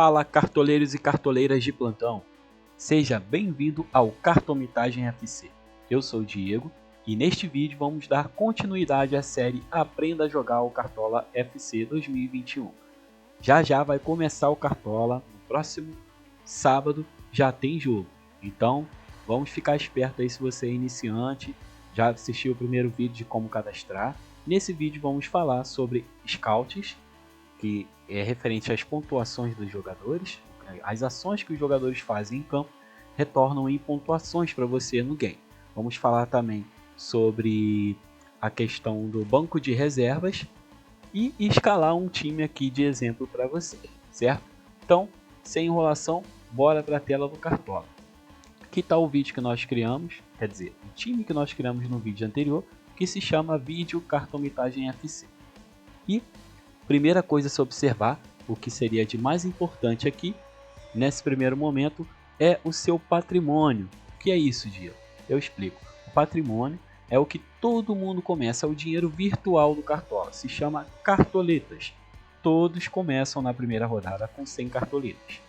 Fala, cartoleiros e cartoleiras de plantão! Seja bem-vindo ao Cartomitagem FC. Eu sou o Diego e neste vídeo vamos dar continuidade à série Aprenda a Jogar o Cartola FC 2021. Já vai começar o Cartola, no próximo sábado já tem jogo. Então vamos ficar esperto aí se você é iniciante, já assistiu o primeiro vídeo de como cadastrar. Nesse vídeo vamos falar sobre scouts, que é referente às pontuações dos jogadores. As ações que os jogadores fazem em campo retornam em pontuações para você no game. Vamos falar também sobre a questão do banco de reservas e escalar um time aqui de exemplo para você, certo? Então, sem enrolação, bora para a tela do Cartola. Aqui está o vídeo que nós criamos, quer dizer, o time que nós criamos no vídeo anterior, que se chama Vídeo Cartomitagem FC. E primeira coisa a se observar, o que seria de mais importante aqui, nesse primeiro momento, é o seu patrimônio. O que é isso, Diego? Eu explico. O patrimônio é o que todo mundo começa, é o dinheiro virtual do Cartola. Se chama cartoletas. Todos começam na primeira rodada com 100 cartoletas.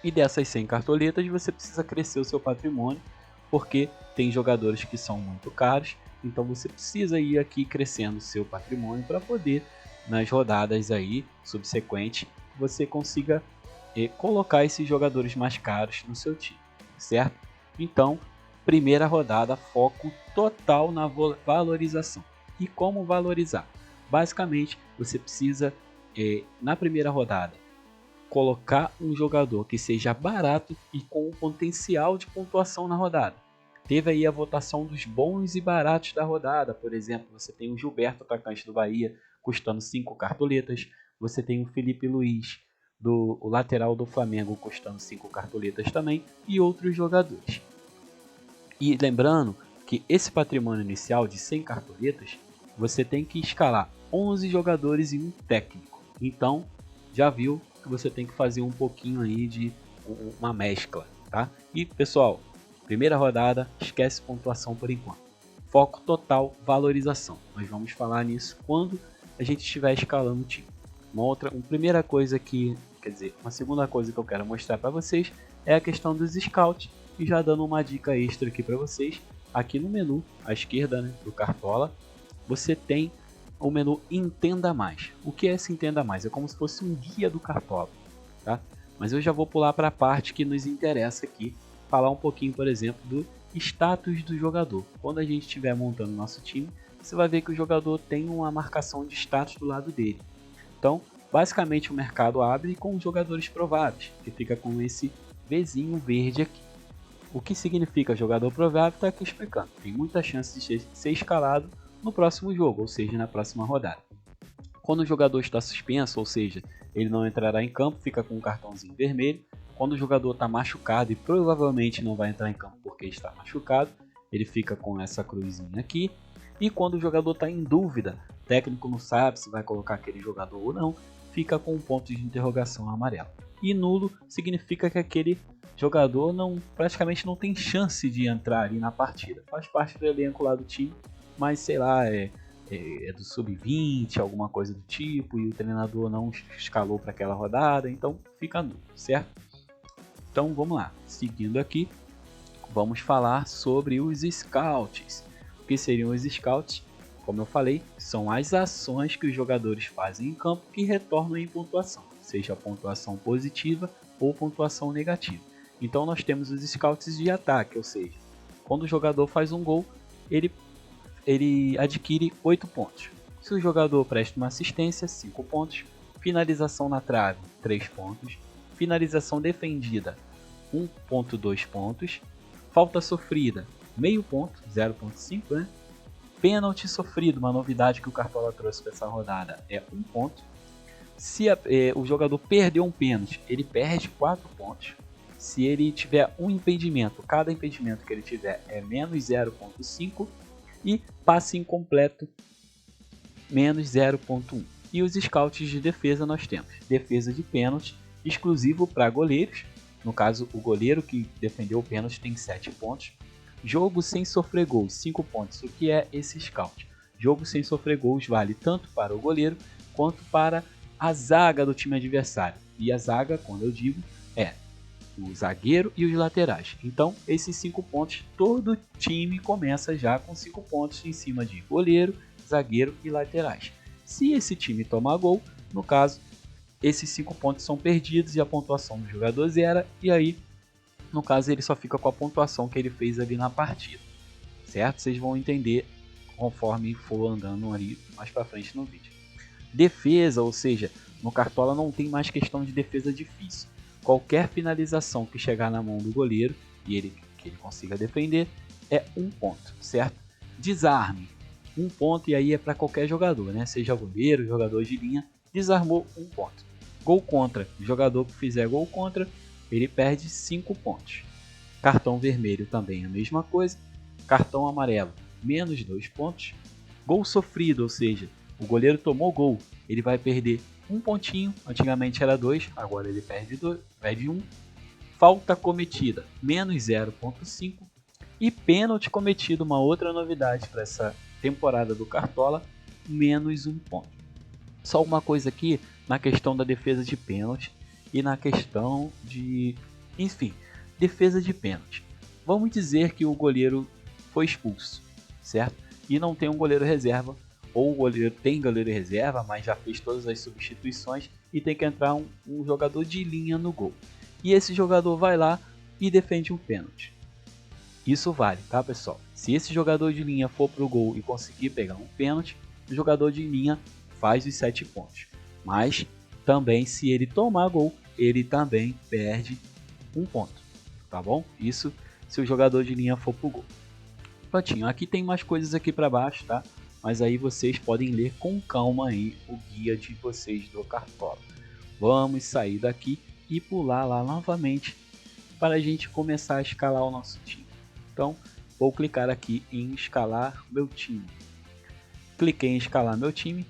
E dessas 100 cartoletas você precisa crescer o seu patrimônio, porque tem jogadores que são muito caros, então você precisa ir aqui crescendo o seu patrimônio para poder, nas rodadas aí subsequentes, você consiga colocar esses jogadores mais caros no seu time, certo? Então, primeira rodada, foco total na valorização. E como valorizar? Basicamente, você precisa, na primeira rodada, colocar um jogador que seja barato e com um potencial de pontuação na rodada. Teve aí a votação dos bons e baratos da rodada. Por exemplo, você tem o Gilberto, atacante do Bahia, custando 5 cartoletas. Você tem o Felipe Luiz, o lateral do Flamengo, custando 5 cartoletas também. E outros jogadores. E lembrando que esse patrimônio inicial de 100 cartoletas, você tem que escalar 11 jogadores e um técnico. Então, já viu que você tem que fazer um pouquinho aí de uma mescla, tá? E pessoal, primeira rodada, esquece pontuação por enquanto. Foco total, valorização. Nós vamos falar nisso quando a gente estiver escalando o time. Uma primeira coisa que, uma segunda coisa que eu quero mostrar para vocês é a questão dos scouts. E já dando uma dica extra aqui para vocês, aqui no menu à esquerda, né, do Cartola, você tem o menu Entenda Mais. O que é esse Entenda Mais? É como se fosse um guia do Cartola, tá? Mas eu já vou pular para a parte que nos interessa aqui, falar um pouquinho, por exemplo, do status do jogador. Quando a gente estiver montando nosso time, você vai ver que o jogador tem uma marcação de status do lado dele. Então, basicamente o mercado abre com os jogadores prováveis, que fica com esse Vzinho verde aqui. O que significa jogador provável está aqui explicando. Tem muita chance de ser escalado no próximo jogo, ou seja, na próxima rodada. Quando o jogador está suspenso, ou seja, ele não entrará em campo, fica com um cartãozinho vermelho. Quando o jogador está machucado e provavelmente não vai entrar em campo porque está machucado, ele fica com essa cruzinha aqui. E quando o jogador está em dúvida, o técnico não sabe se vai colocar aquele jogador ou não, fica com um ponto de interrogação amarelo. E nulo significa que aquele jogador praticamente não tem chance de entrar ali na partida. Faz parte do elenco lá do time, mas sei lá, é do sub-20, alguma coisa do tipo, e o treinador não escalou para aquela rodada, então fica nulo, certo? Então vamos lá, seguindo aqui, vamos falar sobre os scouts. O que seriam os scouts? Como eu falei, são as ações que os jogadores fazem em campo que retornam em pontuação, seja pontuação positiva ou pontuação negativa. Então nós temos os scouts de ataque, ou seja, quando o jogador faz um gol, ele adquire 8 pontos. Se o jogador presta uma assistência, 5 pontos. Finalização na trave, 3 pontos. Finalização defendida, 1.2 pontos. Falta sofrida, meio ponto, 0.5, né? Pênalti sofrido, uma novidade que o Cartola trouxe para essa rodada, é 1 ponto. Se o jogador perdeu um pênalti, ele perde 4 pontos. Se ele tiver um impedimento, cada impedimento que ele tiver é menos 0.5. E passe incompleto, menos 0.1. E os scouts de defesa nós temos defesa de pênalti, exclusivo para goleiros. No caso, o goleiro que defendeu o pênalti tem 7 pontos. Jogo sem sofrer gols, 5 pontos. O que é esse scout? Jogo sem sofrer gols vale tanto para o goleiro quanto para a zaga do time adversário. E a zaga, quando eu digo, é o zagueiro e os laterais. Então, esses 5 pontos, todo time começa já com 5 pontos em cima de goleiro, zagueiro e laterais. Se esse time tomar gol, no caso, esses 5 pontos são perdidos e a pontuação do jogador zera, e aí, no caso, ele só fica com a pontuação que ele fez ali na partida, certo? Vocês vão entender conforme for andando ali mais para frente no vídeo. Defesa, ou seja, no Cartola não tem mais questão de defesa difícil. Qualquer finalização que chegar na mão do goleiro e que ele consiga defender é 1 ponto, certo? Desarme, 1 ponto, e aí é para qualquer jogador, né? Seja goleiro, jogador de linha, desarmou, 1 ponto. Gol contra, o jogador que fizer gol contra, ele perde 5 pontos. Cartão vermelho também é a mesma coisa. Cartão amarelo, menos 2 pontos. Gol sofrido, ou seja, o goleiro tomou gol, ele vai perder 1 pontinho, antigamente era 2, agora ele perde 1. Falta cometida, menos 0,5. E pênalti cometido, uma outra novidade para essa temporada do Cartola, menos 1 ponto. Só uma coisa aqui na questão da defesa de pênalti e na questão de, enfim, defesa de pênalti. Vamos dizer que o goleiro foi expulso, certo? E não tem um goleiro reserva, ou o goleiro tem goleiro reserva, mas já fez todas as substituições e tem que entrar um jogador de linha no gol. E esse jogador vai lá e defende um pênalti. Isso vale, tá, pessoal? Se esse jogador de linha for pro gol e conseguir pegar um pênalti, o jogador de linha faz os 7 pontos. Mas também, se ele tomar gol, ele também perde 1 ponto, tá bom? Isso se o jogador de linha for pro gol. Prontinho, aqui tem mais coisas aqui para baixo, tá? Mas aí vocês podem ler com calma aí o guia de vocês do Cartola. Vamos sair daqui e pular lá novamente para a gente começar a escalar o nosso time. Então, vou clicar aqui em escalar meu time. Cliquei em escalar meu time.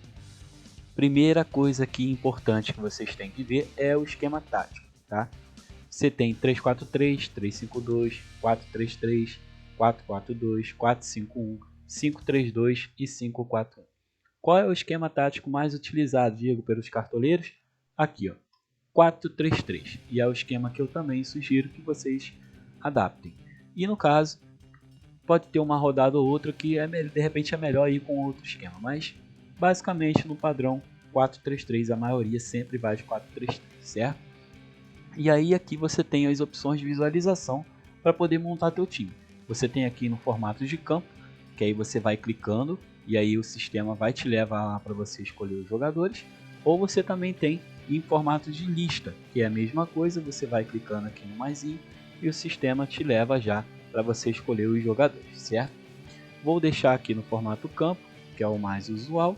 Primeira coisa aqui importante que vocês têm que ver é o esquema tático, tá? Você tem 3-4-3, 3-5-2, 4-3-3, 4-4-2, 4-5-1, 5-3-2 e 5-4-1. Qual é o esquema tático mais utilizado, Diego, pelos cartoleiros? Aqui, ó, 4-3-3. E é o esquema que eu também sugiro que vocês adaptem. E no caso, pode ter uma rodada ou outra que de repente é melhor ir com outro esquema, mas basicamente no padrão 4-3-3 a maioria sempre vai de 4-3-3, certo? E aí aqui você tem as opções de visualização para poder montar teu time. Você tem aqui no formato de campo, que aí você vai clicando e aí o sistema vai te levar lá para você escolher os jogadores. Ou você também tem em formato de lista, que é a mesma coisa, você vai clicando aqui no maisinho e o sistema te leva já para você escolher os jogadores, certo? Vou deixar aqui no formato campo, que é o mais usual.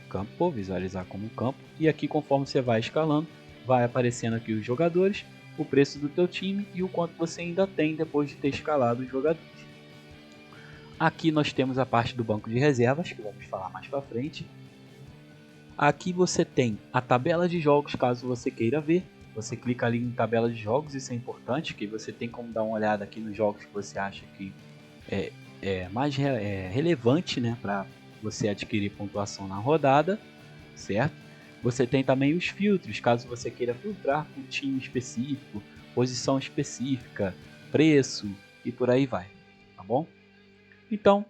Campo, visualizar como campo. E aqui, conforme você vai escalando, vai aparecendo aqui os jogadores, o preço do teu time e o quanto você ainda tem depois de ter escalado os jogadores. Aqui nós temos a parte do banco de reservas, que vamos falar mais para frente. Aqui você tem a tabela de jogos, caso você queira ver. Você clica ali em tabela de jogos, isso é importante, que você tem como dar uma olhada aqui nos jogos que você acha que é mais relevante, né, para você adquirir pontuação na rodada, certo? Você tem também os filtros, caso você queira filtrar por time específico, posição específica, preço e por aí vai, tá bom? Então,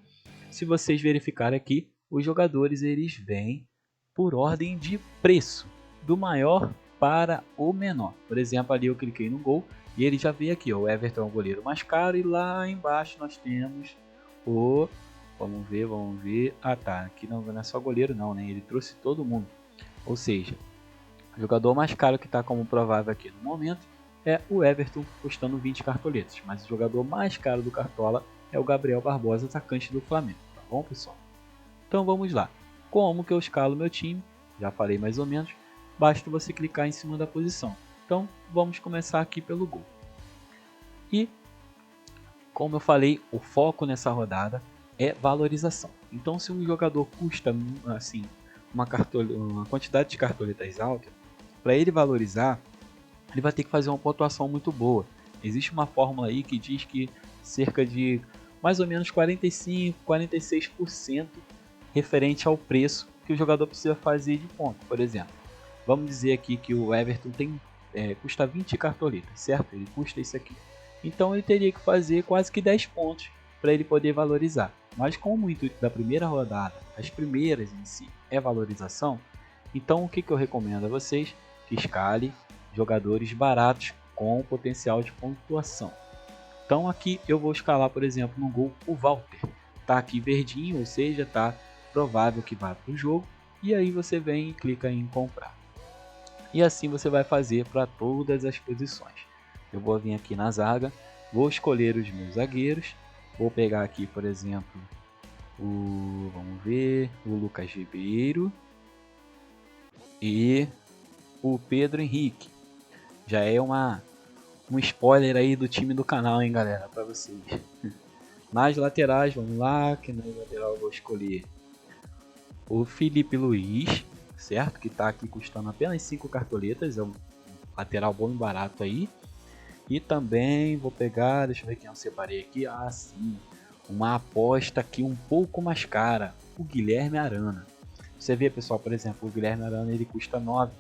se vocês verificarem aqui, os jogadores eles vêm por ordem de preço, do maior para o menor. Por exemplo, ali eu cliquei no gol e ele já veio aqui, ó, o Everton é o goleiro mais caro, e lá embaixo nós temos o... Vamos ver. Ah tá, aqui não é só goleiro não, né? Ele trouxe todo mundo. Ou seja, o jogador mais caro que está como provável aqui no momento é o Everton, custando 20 cartoletas. Mas o jogador mais caro do Cartola é o Gabriel Barbosa, atacante do Flamengo. Tá bom, pessoal? Então vamos lá. Como que eu escalo meu time? Já falei mais ou menos. Basta você clicar em cima da posição. Então vamos começar aqui pelo gol. E como eu falei, o foco nessa rodada é valorização. Então se um jogador custa assim uma quantidade de cartoletas alta, para ele valorizar, ele vai ter que fazer uma pontuação muito boa. Existe uma fórmula aí que diz que cerca de mais ou menos 45, 46% referente ao preço que o jogador precisa fazer de ponto. Por exemplo, vamos dizer aqui que o Everton custa 20 cartoletas, certo? Ele custa isso aqui. Então ele teria que fazer quase que 10 pontos para ele poder valorizar. Mas como o intuito da primeira rodada, as primeiras em si, é valorização, então o que eu recomendo a vocês? Que escale jogadores baratos com potencial de pontuação. Então aqui eu vou escalar, por exemplo, no gol o Walter. Tá aqui verdinho, ou seja, tá provável que vá para o jogo. E aí você vem e clica em comprar. E assim você vai fazer para todas as posições. Eu vou vir aqui na zaga, vou escolher os meus zagueiros. Vou pegar aqui, por exemplo, vamos ver, o Lucas Ribeiro e o Pedro Henrique. Já é um spoiler aí do time do canal, hein, galera, para vocês. Nas laterais, vamos lá, que na lateral eu vou escolher o Felipe Luiz, certo? Que está aqui custando apenas 5 cartoletas, é um lateral bom e barato aí. E também vou pegar, deixa eu ver quem eu separei aqui, sim, uma aposta aqui um pouco mais cara, o Guilherme Arana. Você vê, pessoal, por exemplo, o Guilherme Arana ele custa 9,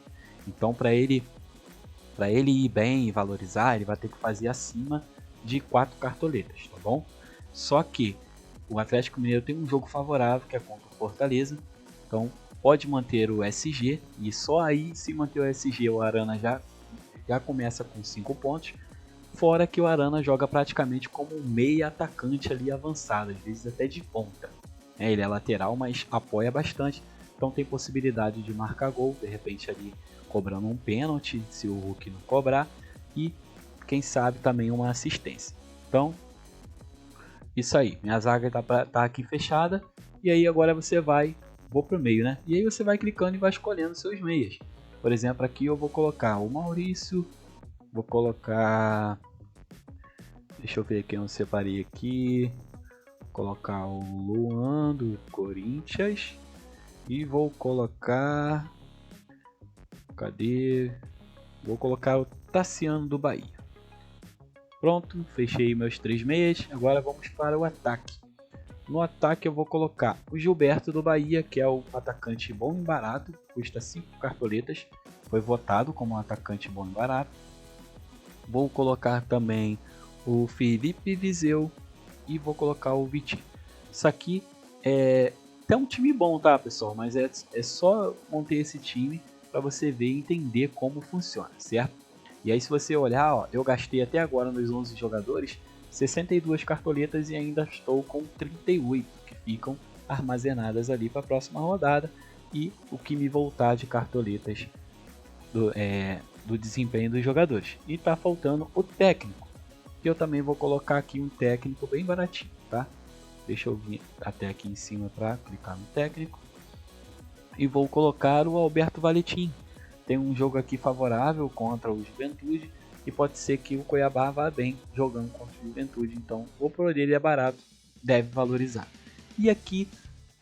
então para ele ir bem e valorizar, ele vai ter que fazer acima de 4 cartoletas, tá bom? Só que o Atlético Mineiro tem um jogo favorável, que é contra o Fortaleza, então pode manter o SG, e só aí, se manter o SG, o Arana já começa com 5 pontos, fora que o Arana joga praticamente como um meia atacante ali avançado, às vezes até de ponta. Ele é lateral, mas apoia bastante, então tem possibilidade de marcar gol, de repente ali cobrando um pênalti, se o Hulk não cobrar, e quem sabe também uma assistência. Então, isso aí, minha zaga tá aqui fechada, e aí agora você vou pro meio, né? E aí você vai clicando e vai escolhendo seus meias. Por exemplo, aqui eu vou colocar o Maurício, vou colocar, deixa eu ver quem eu separei aqui, vou colocar o Luan do Corinthians, e vou colocar, vou colocar o Tassiano do Bahia. Pronto, fechei meus 3 meias, agora vamos para o ataque. No ataque eu vou colocar o Gilberto do Bahia, que é o atacante bom e barato, custa 5 cartoletas, foi votado como um atacante bom e barato. Vou colocar também o Felipe Viseu e vou colocar o Vitinho. Isso aqui é um time bom, tá, pessoal? Mas é só manter esse time para você ver e entender como funciona, certo? E aí se você olhar, ó, eu gastei até agora nos 11 jogadores 62 cartoletas e ainda estou com 38 que ficam armazenadas ali para a próxima rodada, e o que me voltar de cartoletas do desempenho dos jogadores. E tá faltando o técnico, que eu também vou colocar aqui um técnico bem baratinho, tá? Deixa eu vir até aqui em cima para clicar no técnico. E vou colocar o Alberto Valentim. Tem um jogo aqui favorável contra o Juventude, e pode ser que o Cuiabá vá bem jogando contra o Juventude. Então vou por ele, é barato, deve valorizar. E aqui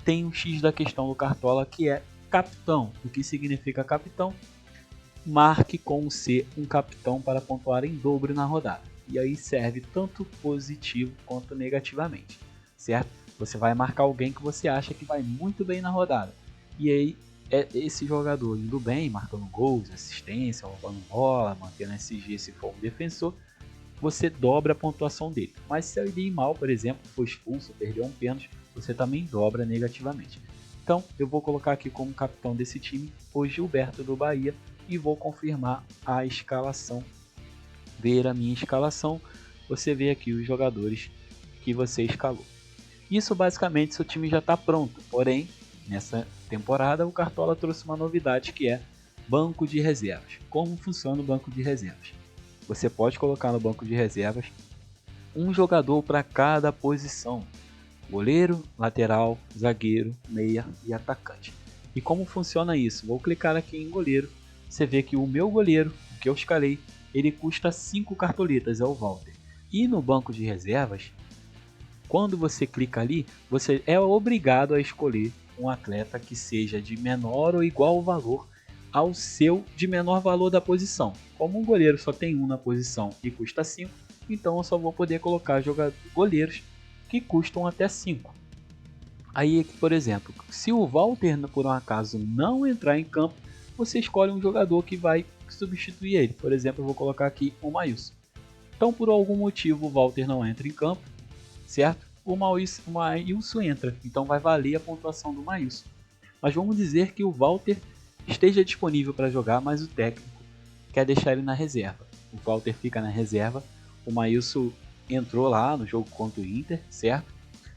tem um X da questão do Cartola, que é capitão. O que significa capitão? Marque com C um capitão para pontuar em dobro na rodada. E aí serve tanto positivo quanto negativamente, certo? Você vai marcar alguém que você acha que vai muito bem na rodada. E aí esse jogador indo bem, marcando gols, assistência, roubando bola, mantendo SG se for um defensor, você dobra a pontuação dele. Mas se ele ir mal, por exemplo, for expulso, perdeu um pênalti, você também dobra negativamente. Então eu vou colocar aqui como capitão desse time o Gilberto do Bahia e vou confirmar a escalação. Ver a minha escalação, você vê aqui os jogadores que você escalou. Isso basicamente seu time já está pronto, porém nessa temporada o Cartola trouxe uma novidade, que é banco de reservas. Como funciona o banco de reservas? Você pode colocar no banco de reservas um jogador para cada posição: goleiro, lateral, zagueiro, meia e atacante. E como funciona isso? Vou clicar aqui em goleiro. Você vê que o meu goleiro, o que eu escalei, ele custa 5 cartoletas, é o Walter. E no banco de reservas, quando você clica ali, você é obrigado a escolher um atleta que seja de menor ou igual valor ao seu de menor valor da posição. Como um goleiro só tem um na posição e custa 5, então eu só vou poder colocar goleiros que custam até 5. Aí, por exemplo, se o Walter por um acaso não entrar em campo, você escolhe um jogador que vai substituir ele. Por exemplo, eu vou colocar aqui o Maílson. Então, por algum motivo, o Walter não entra em campo, certo? O Maílson entra, então vai valer a pontuação do Maílson. Mas vamos dizer que o Walter esteja disponível para jogar, mas o técnico quer deixar ele na reserva. O Walter fica na reserva, o Maílson entrou lá no jogo contra o Inter, certo?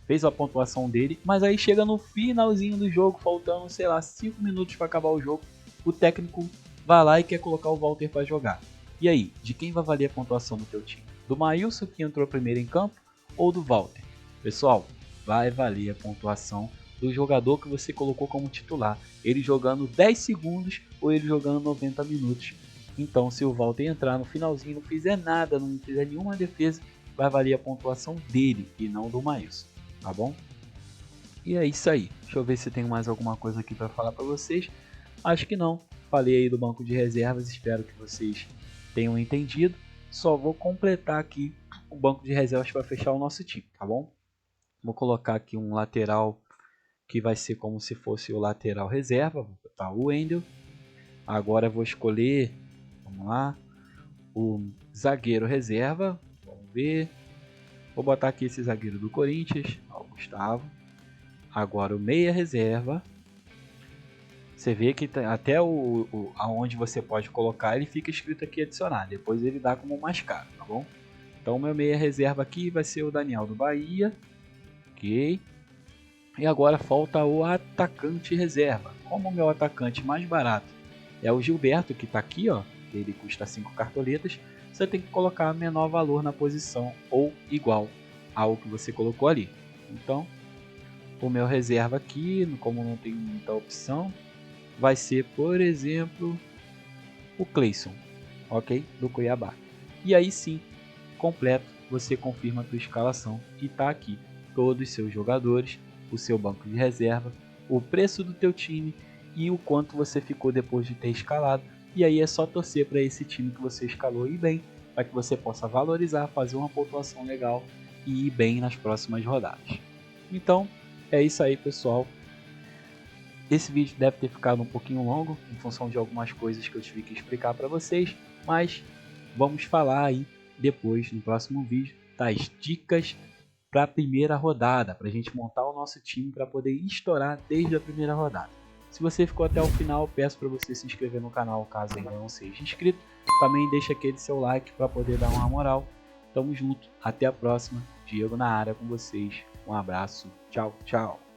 Fez a pontuação dele, mas aí chega no finalzinho do jogo, faltando, sei lá, 5 minutos para acabar o jogo, o técnico vai lá e quer colocar o Walter para jogar. E aí, de quem vai valer a pontuação do teu time? Do Maílson, que entrou primeiro em campo, ou do Walter? Pessoal, vai valer a pontuação do jogador que você colocou como titular, ele jogando 10 segundos ou ele jogando 90 minutos. Então, se o Walter entrar no finalzinho, não fizer nada, não fizer nenhuma defesa, vai valer a pontuação dele e não do Maílson, tá bom? E é isso aí. Deixa eu ver se tem mais alguma coisa aqui para falar para vocês. Acho que não. Falei aí do banco de reservas, espero que vocês tenham entendido. Só vou completar aqui o banco de reservas para fechar o nosso time, tá bom? Vou colocar aqui um lateral que vai ser como se fosse o lateral reserva, vou botar o Wendel. Agora vou escolher, vamos lá, o zagueiro reserva, vamos ver. Vou botar aqui esse zagueiro do Corinthians, o Gustavo. Agora o meia reserva. Você vê que até aonde você pode colocar, ele fica escrito aqui adicionar. Depois ele dá como mais caro, tá bom? Então o meu meia reserva aqui vai ser o Daniel do Bahia. Ok. E agora falta o atacante reserva. Como o meu atacante mais barato é o Gilberto, que está aqui, ó, ele custa 5 cartoletas, você tem que colocar menor valor na posição ou igual ao que você colocou ali. Então, o meu reserva aqui, como não tem muita opção, vai ser, por exemplo, o Cleison, ok? Do Cuiabá. E aí sim, completo, você confirma a tua escalação e está aqui todos os seus jogadores, o seu banco de reserva, o preço do teu time e o quanto você ficou depois de ter escalado. E aí é só torcer para esse time que você escalou ir bem, para que você possa valorizar, fazer uma pontuação legal e ir bem nas próximas rodadas. Então, é isso aí, pessoal. Esse vídeo deve ter ficado um pouquinho longo, em função de algumas coisas que eu tive que explicar para vocês, mas vamos falar aí depois, no próximo vídeo, das dicas para a primeira rodada, para a gente montar o nosso time para poder estourar desde a primeira rodada. Se você ficou até o final, peço para você se inscrever no canal caso ainda não seja inscrito. Também deixa aquele seu like para poder dar uma moral. Tamo junto, até a próxima. Diego na área com vocês. Um abraço, tchau, tchau.